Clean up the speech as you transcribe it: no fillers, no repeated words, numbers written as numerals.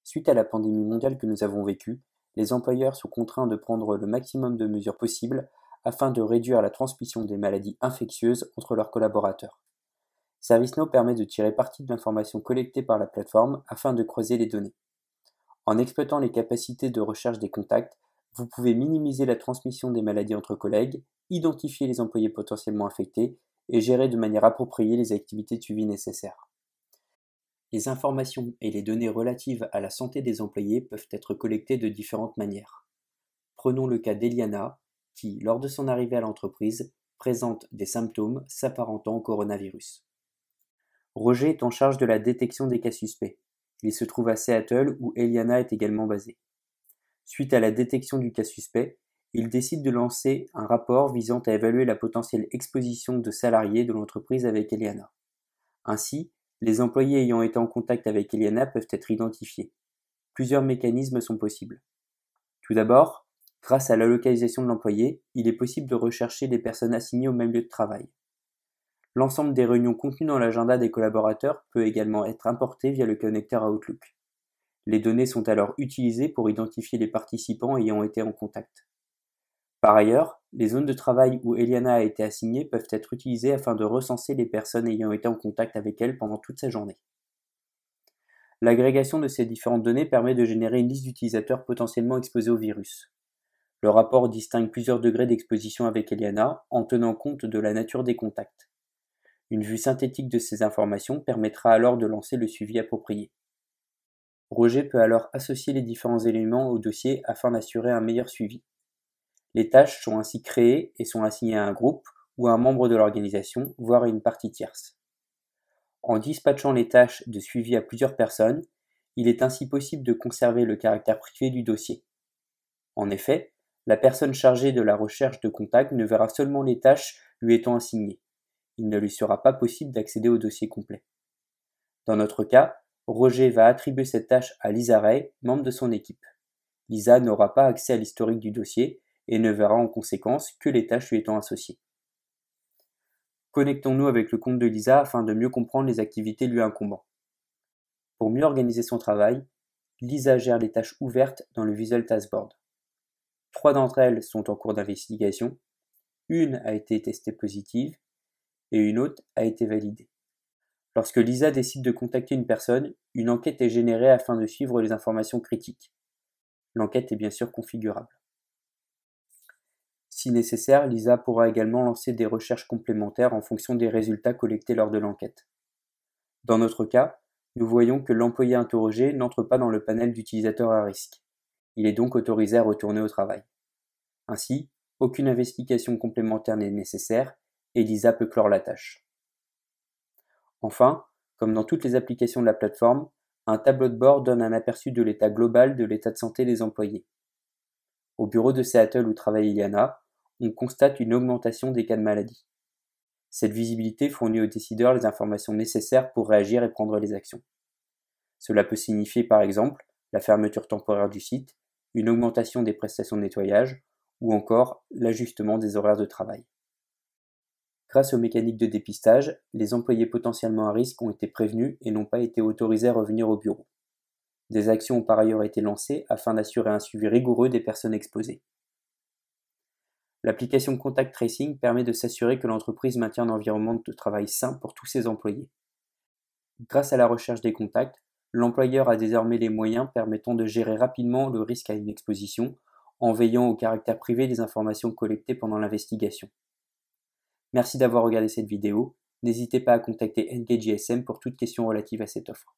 Suite à la pandémie mondiale que nous avons vécue, les employeurs sont contraints de prendre le maximum de mesures possibles afin de réduire la transmission des maladies infectieuses entre leurs collaborateurs. ServiceNow permet de tirer parti de l'information collectée par la plateforme afin de croiser les données. En exploitant les capacités de recherche des contacts, vous pouvez minimiser la transmission des maladies entre collègues, identifier les employés potentiellement infectés et gérer de manière appropriée les activités de suivi nécessaires. Les informations et les données relatives à la santé des employés peuvent être collectées de différentes manières. Prenons le cas d'Eliana, qui, lors de son arrivée à l'entreprise, présente des symptômes s'apparentant au coronavirus. Roger est en charge de la détection des cas suspects. Il se trouve à Seattle où Eliana est également basée. Suite à la détection du cas suspect, il décide de lancer un rapport visant à évaluer la potentielle exposition de salariés de l'entreprise avec Eliana. Ainsi, les employés ayant été en contact avec Eliana peuvent être identifiés. Plusieurs mécanismes sont possibles. Tout d'abord, grâce à la localisation de l'employé, il est possible de rechercher les personnes assignées au même lieu de travail. L'ensemble des réunions contenues dans l'agenda des collaborateurs peut également être importé via le connecteur Outlook. Les données sont alors utilisées pour identifier les participants ayant été en contact. Par ailleurs, les zones de travail où Eliana a été assignée peuvent être utilisées afin de recenser les personnes ayant été en contact avec elle pendant toute sa journée. L'agrégation de ces différentes données permet de générer une liste d'utilisateurs potentiellement exposés au virus. Le rapport distingue plusieurs degrés d'exposition avec Eliana en tenant compte de la nature des contacts. Une vue synthétique de ces informations permettra alors de lancer le suivi approprié. Roger peut alors associer les différents éléments au dossier afin d'assurer un meilleur suivi. Les tâches sont ainsi créées et sont assignées à un groupe ou à un membre de l'organisation, voire à une partie tierce. En dispatchant les tâches de suivi à plusieurs personnes, il est ainsi possible de conserver le caractère privé du dossier. En effet, la personne chargée de la recherche de contact ne verra seulement les tâches lui étant assignées. Il ne lui sera pas possible d'accéder au dossier complet. Dans notre cas, Roger va attribuer cette tâche à Lisa Ray, membre de son équipe. Lisa n'aura pas accès à l'historique du dossier et ne verra en conséquence que les tâches lui étant associées. Connectons-nous avec le compte de Lisa afin de mieux comprendre les activités lui incombant. Pour mieux organiser son travail, Lisa gère les tâches ouvertes dans le Visual Task Board. 3 d'entre elles sont en cours d'investigation, une a été testée positive et une autre a été validée. Lorsque Lisa décide de contacter une personne, une enquête est générée afin de suivre les informations critiques. L'enquête est bien sûr configurable. Si nécessaire, Lisa pourra également lancer des recherches complémentaires en fonction des résultats collectés lors de l'enquête. Dans notre cas, nous voyons que l'employé interrogé n'entre pas dans le panel d'utilisateurs à risque. Il est donc autorisé à retourner au travail. Ainsi, aucune investigation complémentaire n'est nécessaire et Lisa peut clore la tâche. Enfin, comme dans toutes les applications de la plateforme, un tableau de bord donne un aperçu de l'état global de l'état de santé des employés. Au bureau de Seattle où travaille Eliana, on constate une augmentation des cas de maladie. Cette visibilité fournit aux décideurs les informations nécessaires pour réagir et prendre les actions. Cela peut signifier par exemple la fermeture temporaire du site, une augmentation des prestations de nettoyage ou encore l'ajustement des horaires de travail. Grâce aux mécaniques de dépistage, les employés potentiellement à risque ont été prévenus et n'ont pas été autorisés à revenir au bureau. Des actions ont par ailleurs été lancées afin d'assurer un suivi rigoureux des personnes exposées. L'application Contact Tracing permet de s'assurer que l'entreprise maintient un environnement de travail sain pour tous ses employés. Grâce à la recherche des contacts, l'employeur a désormais les moyens permettant de gérer rapidement le risque à une exposition en veillant au caractère privé des informations collectées pendant l'investigation. Merci d'avoir regardé cette vidéo. N'hésitez pas à contacter Engage ISM pour toute question relative à cette offre.